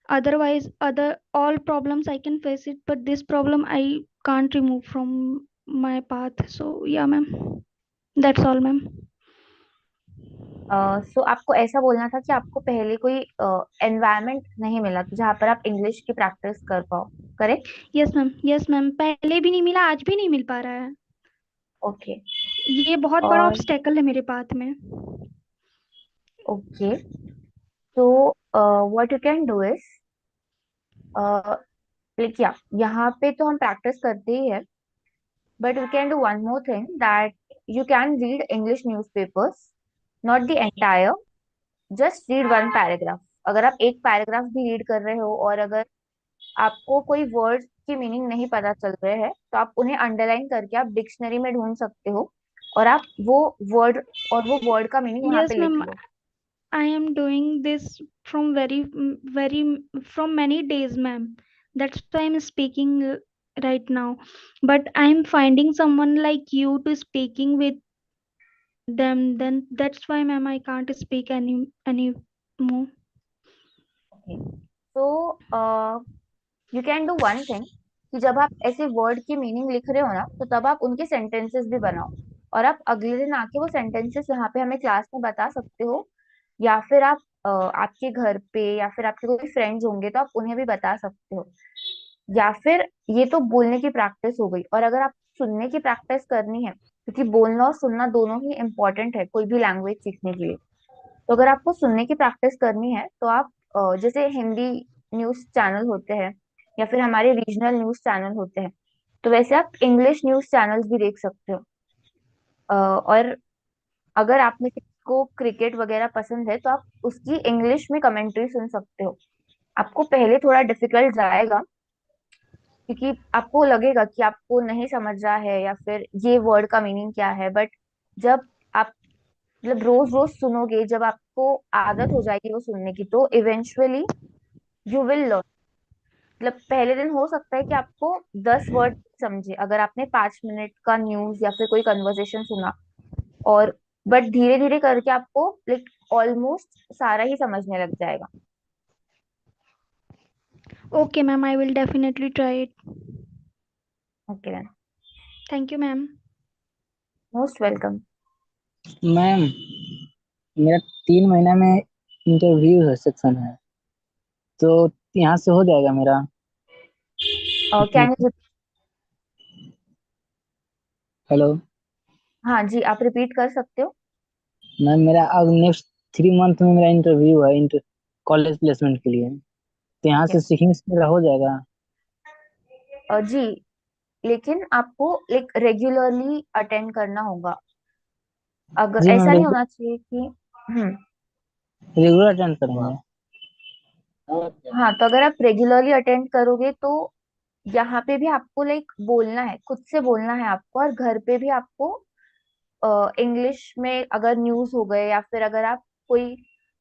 otherwise, other all problems I can face it, but this problem I can't remove from my path. So yeah, ma'am, that's all, ma'am. सो आपको ऐसा बोलना था कि आपको पहले कोई environment नहीं मिला कि जहाँ पर आप इंग्लिश की प्रैक्टिस कर पाओ, correct? Yes ma'am, yes ma'am, पहले भी नहीं मिला, आज भी नहीं मिल पा रहा है। ओके। ये बहुत बड़ा और ऑब्स्टेकल है मेरे पाथ में। ओके, तो what you can do is, like yeah यहाँ पे तो हम प्रैक्टिस करते ही है, but we can do one more thing that you can read English newspapers, not the entire, just read one paragraph. अगर आप एक पैराग्राफ भी रीड कर रहे हो और अगर आपको कोई वर्ड की मीनिंग नहीं पता चल रहे हैं तो आप उन्हें अंडरलाइन करके आप डिक्शनरी में ढूंढ सकते हो और आप वर्ड वो वर्ड का मीनिंग वहां पे यस लिख ma'am, low. I am doing this from very from many days, ma'am. That's why I'm speaking right now. But I'm finding someone like you to speaking with them. Then that's why, ma'am, I can't speak any more. Okay, तो you can do one thing कि जब आप ऐसे word की meaning लिख रहे हो ना तो तब आप उनके सेंटेंसेस भी बनाओ और आप अगले दिन आके वो सेंटेंसेस यहाँ पे हमें क्लास में बता सकते हो, या फिर आप आपके घर पे या फिर आपके कोई फ्रेंड्स होंगे तो आप उन्हें भी बता सकते हो। या फिर ये तो बोलने की प्रैक्टिस हो गई, और अगर आप सुनने की प्रैक्टिस करनी है, क्योंकि बोलना और सुनना दोनों ही इम्पोर्टेंट है कोई भी लैंग्वेज सीखने के लिए, तो अगर आपको सुनने की प्रैक्टिस करनी है तो आप जैसे हिंदी न्यूज चैनल होते हैं या फिर हमारे रीजनल न्यूज चैनल होते हैं, तो वैसे आप इंग्लिश न्यूज चैनल्स भी देख सकते हो। और अगर आप में किसी को क्रिकेट वगैरह पसंद है तो आप उसकी इंग्लिश में कमेंट्री सुन सकते हो। आपको पहले थोड़ा डिफिकल्ट जाएगा क्योंकि आपको लगेगा कि आपको नहीं समझ रहा है या फिर ये वर्ड का मीनिंग क्या है, बट जब आप मतलब रोज रोज सुनोगे, जब आपको आदत हो जाएगी वो सुनने की, तो इवेंचुअली यू विल लर्न। मतलब पहले दिन हो सकता है कि आपको 10 वर्ड समझे अगर आपने 5 मिनट का न्यूज या फिर कोई कन्वर्सेशन सुना, और बट धीरे धीरे करके आपको लाइक ऑलमोस्ट सारा ही समझने लग जाएगा। Okay, ma'am, I will definitely try it. Okay ma'am, Thank you, ma'am. Most welcome. Ma'am, मेरा 3 महीना में इंटरव्यू है, सेक्शन है, तो यहाँ से हो जाएगा मेरा? Can you? हेलो। हाँ जी, आप रिपीट कर सकते हो। मैम मेरा अब नेक्स्ट 3 मंथ में मेरा इंटरव्यू है इंटर कॉलेज प्लेसमेंट के लिए, तो यहाँ से Okay. सीखने से मेरा हो जाएगा। जी, लेकिन आपको लाइक रेगुलरली अटेंड करना होगा। अगर जी मैम, ऐसा नहीं होना चाहिए कि रेगुलर अटेंड करेंगे। हाँ, तो अगर आप रेगुलरली अटेंड करोगे तो यहाँ पे भी आपको लाइक बोलना है, खुद से बोलना है आपको, और घर पे भी आपको इंग्लिश में अगर न्यूज हो गए या फिर अगर आप कोई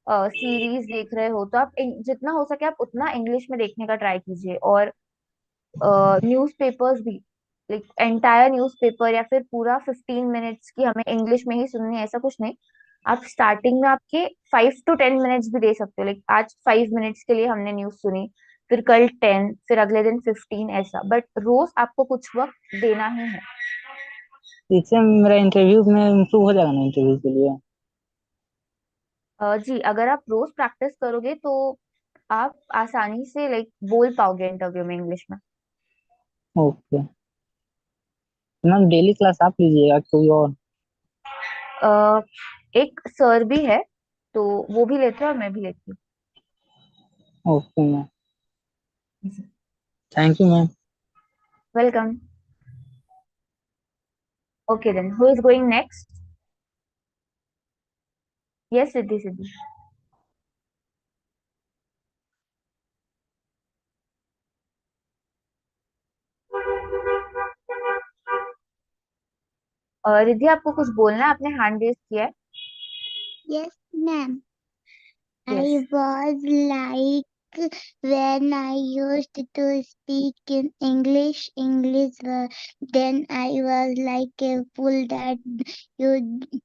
सीरीज देख रहे हो तो आप जितना हो सके आप उतना इंग्लिश में देखने का ट्राई कीजिए। और न्यूज़पेपर्स भी, लाइक एंटायर न्यूज़पेपर या फिर पूरा 15 मिनट्स की हमें इंग्लिश में ही सुननी है ऐसा कुछ नहीं। आप स्टार्टिंग में आपके 5 to 10 मिनट्स भी दे सकते हो, लाइक आज 5 मिनट्स के लिए हमने न्यूज सुनी, फिर कल 10, फिर अगले दिन 15, ऐसा, बट रोज आपको कुछ वक्त देना ही है। इससे मेरा इंटरव्यू में इम्प्रूव हो जाएगा ना इंटरव्यू के लिए। जी, अगर आप रोज प्रैक्टिस करोगे तो आप आसानी से लाइक बोल पाओगे इंटरव्यू में इंग्लिश में। ओके मैम, डेली क्लास आप लीजिएगा कोई और? अ, एक सर भी है, तो वो भी लेते हैं और मैं भी लेती ओके मैम, हूँ। Thank you ma'am. Welcome. Okay then, who is going next? Yes, Siddhi Siddhi. Riddhi, आपको कुछ बोलना है? आपने हैंड रेज किया है। Yes, ma'am. Yes. I was like when I used to speak in English, then I was like a fool that you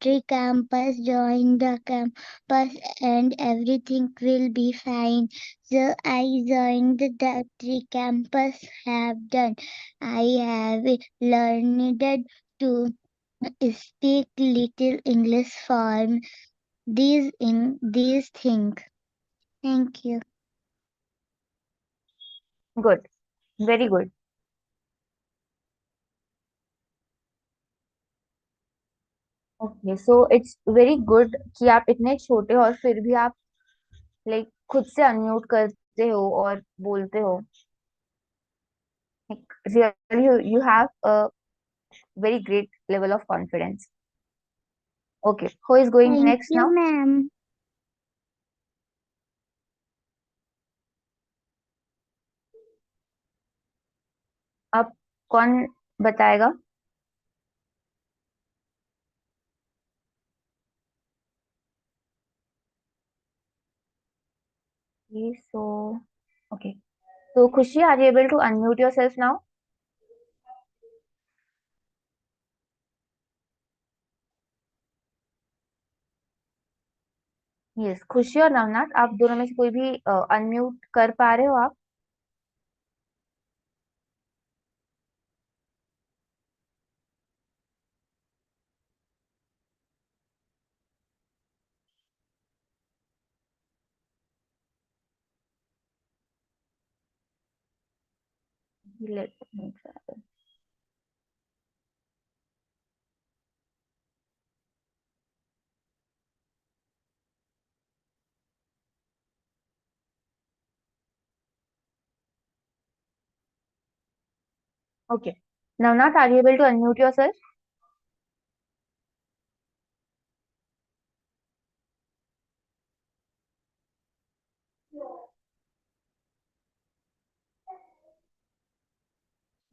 Treecampus join the campus and everything will be fine. So I joined the Treecampus. Have done. I have learned to speak little English form these things. Thank you. Good, very good. Okay, so it's very good कि आप इतने छोटे हो और फिर भी आप like खुद से अनम्यूट करते हो और बोलते हो। Really you have a very great level of confidence. Okay, who is going Thank next you, now? ma'am. अब कौन बताएगा? So okay, so Khushi, are you able to unmute yourself now? Yes, खुशी और नवनाथ, आप दोनों में से कोई भी अनम्यूट कर पा रहे हो आप? Let me try. Okay, Navnath, are you able to unmute yourself?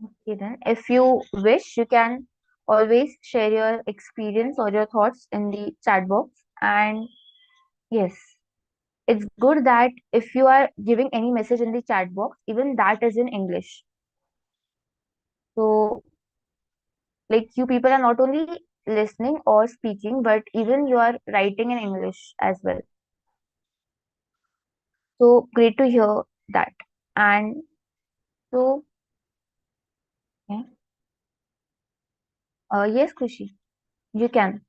Okay, then if you wish, you can always share your experience or your thoughts in the chat box. And yes, it's good that if you are giving any message in the chat box, even that is in English. So, like, you people are not only listening or speaking, but even you are writing in English as well. So great to hear that. And so, yeah. Yes, Khushi, you can.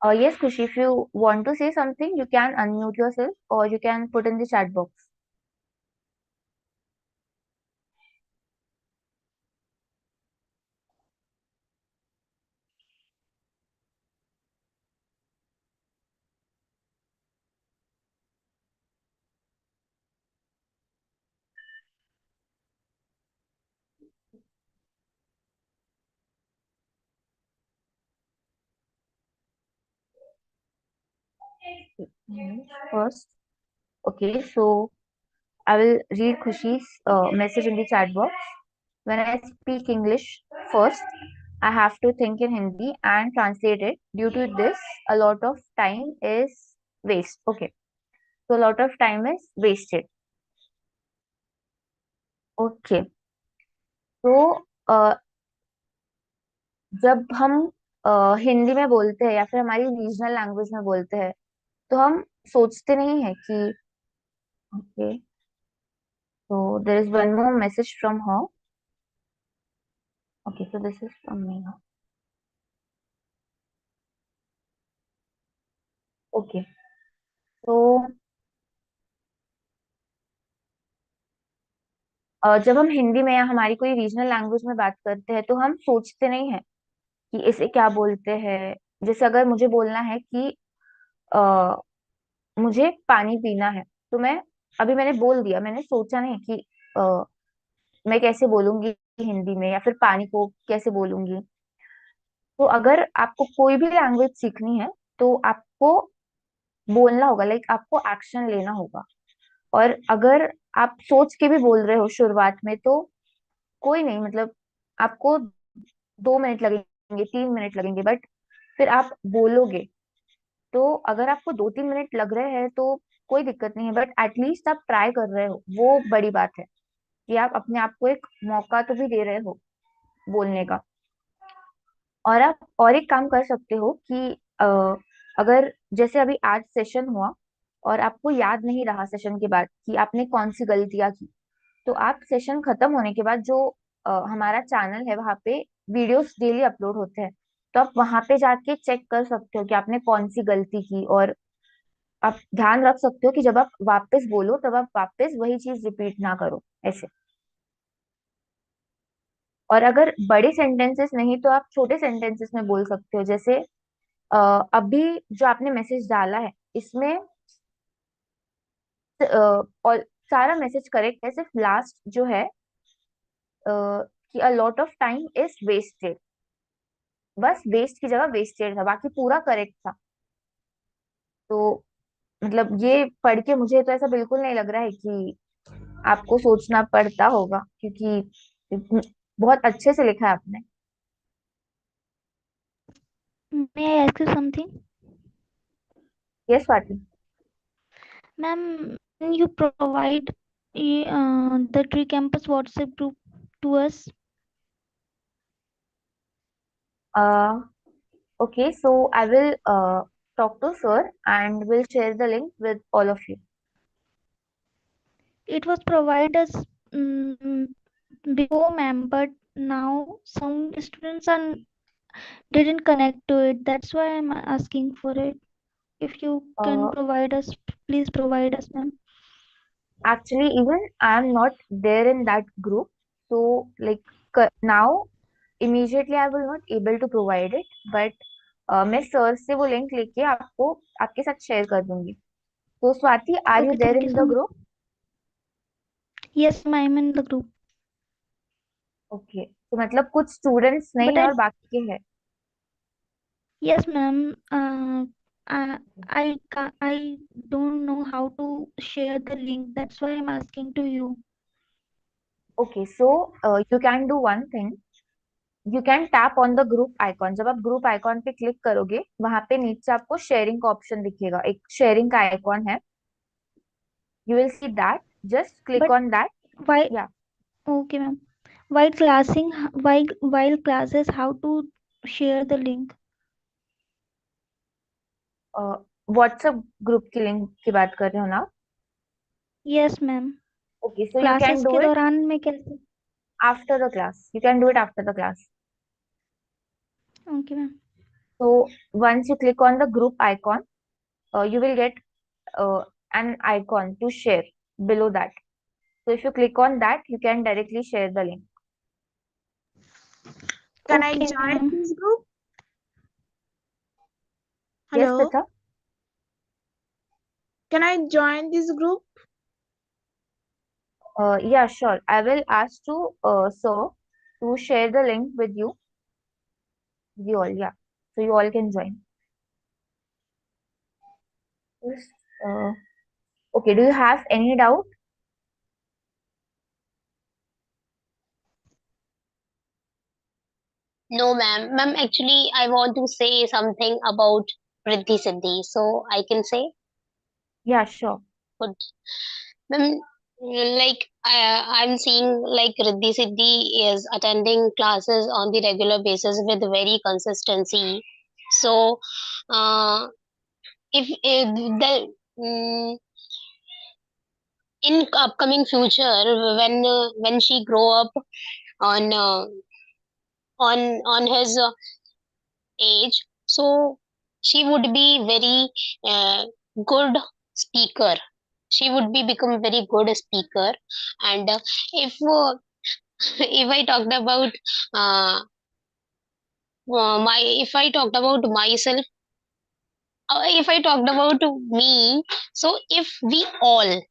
Yes, Khushi, if you want to say something, you can unmute yourself or you can put in the chat box. First, okay, so I will read Khushi's message in the chat box. When I speak English first, I have to think in Hindi and translate it. Due to this, a lot of time is waste. Okay, so a lot of time is wasted. Okay, तो जब हम हिंदी में बोलते हैं या फिर हमारी regional language में बोलते हैं तो हम सोचते नहीं है कि okay so there is one more message from her. Okay, so this is from me now. Okay, so जब हम हिंदी में या हमारी कोई रीजनल लैंग्वेज में बात करते हैं तो हम सोचते नहीं है कि इसे क्या बोलते हैं। जैसे अगर मुझे बोलना है कि अ, मुझे पानी पीना है तो मैं अभी मैंने बोल दिया, मैंने सोचा नहीं कि अ, मैं कैसे बोलूंगी हिंदी में या फिर पानी को कैसे बोलूंगी। तो अगर आपको कोई भी लैंग्वेज सीखनी है तो आपको बोलना होगा, लाइक आपको एक्शन लेना होगा। और अगर आप सोच के भी बोल रहे हो शुरुआत में तो कोई नहीं, मतलब आपको 2 मिनट लगेंगे, 3 मिनट लगेंगे, बट फिर आप बोलोगे। तो अगर आपको 2-3 मिनट लग रहे हैं तो कोई दिक्कत नहीं है, बट एटलीस्ट आप ट्राई कर रहे हो, वो बड़ी बात है कि आप अपने आप को एक मौका तो भी दे रहे हो बोलने का। और आप और एक काम कर सकते हो कि अगर जैसे अभी आज सेशन हुआ और आपको याद नहीं रहा सेशन के बाद कि आपने कौन सी गलतियां की, तो आप सेशन खत्म होने के बाद जो हमारा चैनल है वहाँ पे वीडियोस डेली अपलोड होते हैं, तो आप वहां पे जाके चेक कर सकते हो कि आपने कौन सी गलती की। और आप ध्यान रख सकते हो कि जब आप वापस बोलो तब आप वापस वही चीज रिपीट ना करो ऐसे। और अगर बड़े सेंटेंसेस नहीं तो आप छोटे सेंटेंसेस में बोल सकते हो। जैसे अ, अभी जो आपने मैसेज डाला है इसमें और सारा मैसेज करेक्ट है, सिर्फ लास्ट जो है कि a lot of time is wasted, बस वेस्ट की जगह वेस्टेड था, बाकी पूरा करेक्ट था। तो मतलब ये पढ़ के मुझे तो ऐसा बिल्कुल नहीं लग रहा है कि आपको सोचना पड़ता होगा, क्योंकि बहुत अच्छे से लिखा है आपने। May I ask you something? Yes Swati. Ma'am, can you provide the Tree Campus WhatsApp group to us? Okay, so I will talk to sir and will share the link with all of you. It was provided us mm, before, ma'am, but now some students are didn't connect to it. That's why I'm asking for it. If you can Uh, provide us, please provide us, ma'am. Actually, even I am not there in that group, so like now immediately I will not able to provide it, but मैं sir से वो link लेके आपको आपके साथ share कर दूंगी। तो Swati, are you Okay, there thank you in so the much. Group? Yes, ma'am, I'm in the group, okay, तो मतलब कुछ स्टूडेंट्स नहीं but है I और बाकी है। yes, ma'am. I don't know how to share the link. That's why I'm asking to you. Okay, so you can do one thing, you can tap on the group icon. जब आप group icon पे click करोगे वहां पे नीचे आपको sharing का option दिखेगा, एक शेयरिंग का आइकॉन है, you will see that, just click But on that. why? या Okay, ma'म. While classes, how to share the link? WhatsApp group की लिंक की बात कर रहे हो ना? Yes, ma'am. Okay, so you can classes do के इट दौरान में कैसे? After the class, you can do it after the class. Okay, ma'am. So once you click on the group icon, you will get an icon to share below that. So if you click on that, you can directly share the link. Can I Okay, join ma'am. this group? Yes, Hello. Pritha? Can I join this group? Yeah, sure. I will ask to sir to share the link with you all. Yeah, so you all can join. Just, okay, do you have any doubt? No, ma'am. Ma'am, actually, I want to say something about Riddhi Siddhi. So I can say, Yeah, sure. good. Ma'am, like I'm seeing like Riddhi Siddhi is attending classes on the regular basis with very consistency. So, if the in upcoming future when she grow up on on his age, so she would be very good speaker. She would be become very good speaker. And if if I talked about my if I talked about myself, if I talked about me, so if we all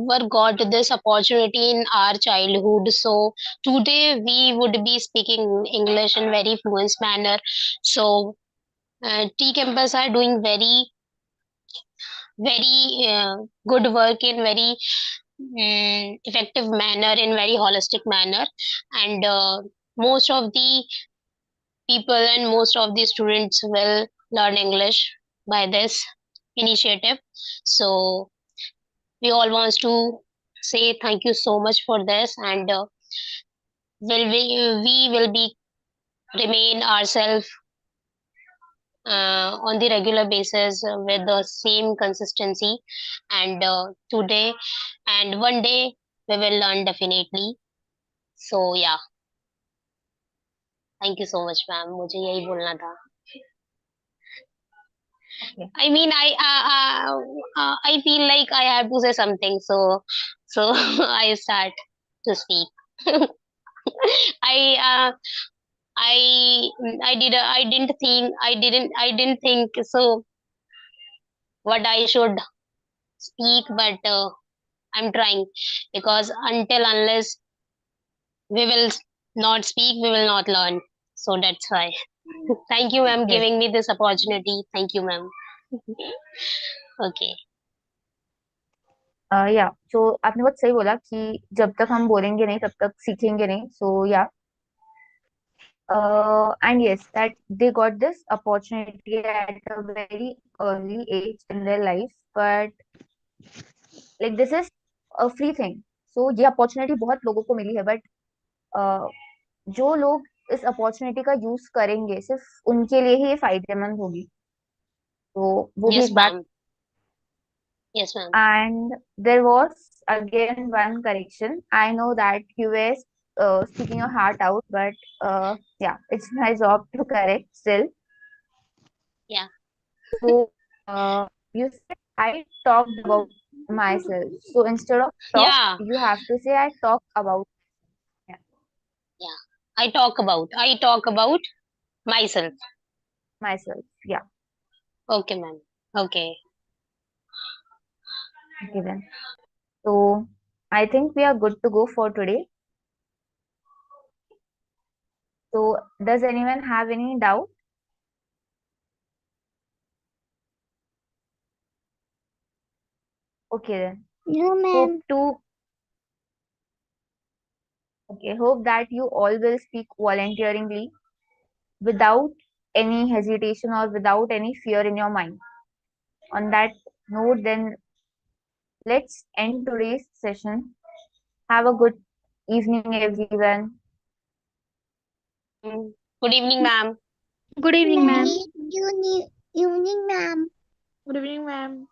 were got this opportunity in our childhood, so today we would be speaking English in very fluent manner. So T campus are doing very good work in very effective manner, in very holistic manner. And most of the people and most of the students will learn English by this initiative. So we all wants to say thank you so much for this. And we will be remain ourselves on the regular basis with the same consistency. And today and one day we will learn definitely. So yeah, thank you so much, ma'am. मुझे यही बोलना था. Okay. I mean, I feel like I have to say something, so I start to speak. I I I didn't think so what I should speak, but I'm trying, because until unless we will not speak, we will not learn. So that's why. Thank you, ma'am, Yes. giving me this opportunity. Thank you, ma'am. Okay. या तो आपने बहुत सही बोला कि जब तक हम बोलेंगे नहीं तब तक सीखेंगे नहीं. सो या and yes, that they got this opportunity at a very early age in their life, but like this is a free thing. So ये अपॉर्चुनिटी बहुत लोगों को मिली है, बट जो लोग इस अपॉर्चुनिटी का यूज करेंगे सिर्फ उनके लिए ही ये फायदेमंद होगी. तो वो भी Yes, एक बात. ma'am. Yes, ma'am. And there was again one correction. I know that you were speaking your heart out, but yeah, it's my job to correct still. Yeah. So you said I talked about myself. So instead of talk, Yeah. you have to say I talk about. Yeah, Yeah. I talk about myself. myself. Yeah. Okay, ma'am. Okay. Okay then. So I think we are good to go for today. So does anyone have any doubt? Okay then. No, Hope ma'am. to hope that you all will speak volunteeringly without any hesitation or without any fear in your mind. On that note, then let's end today's session. Have a good evening, everyone. Good evening, ma'am. Good evening, ma'am. Evening, ma'am. Good evening, ma'am.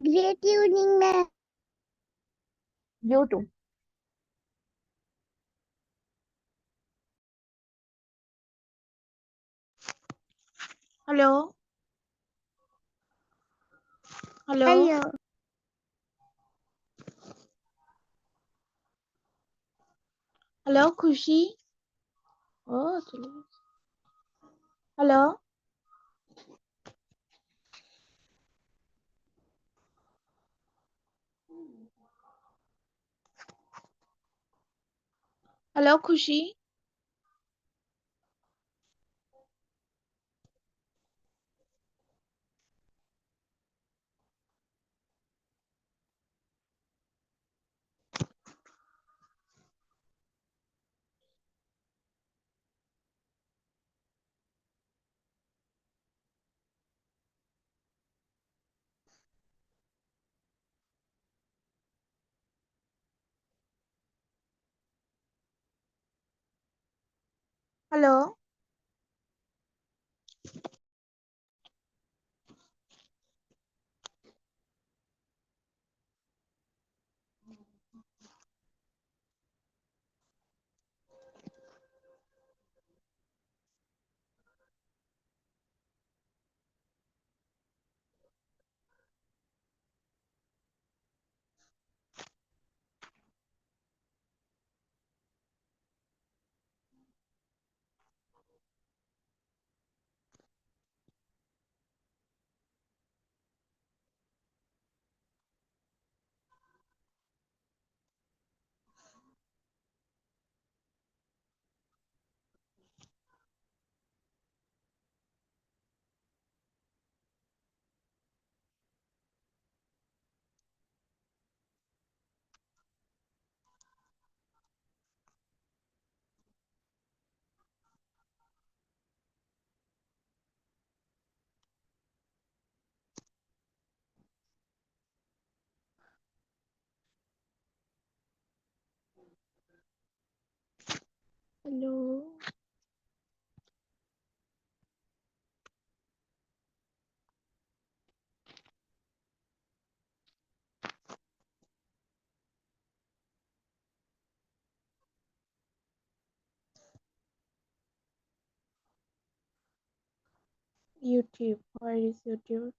Great evening, ma'am. You too. Hello. Hello. Hello. Hello, Khushi. Oh, चलो. Hello. Hello, Khushi. Hello. Hello. YouTube. Where is YouTube?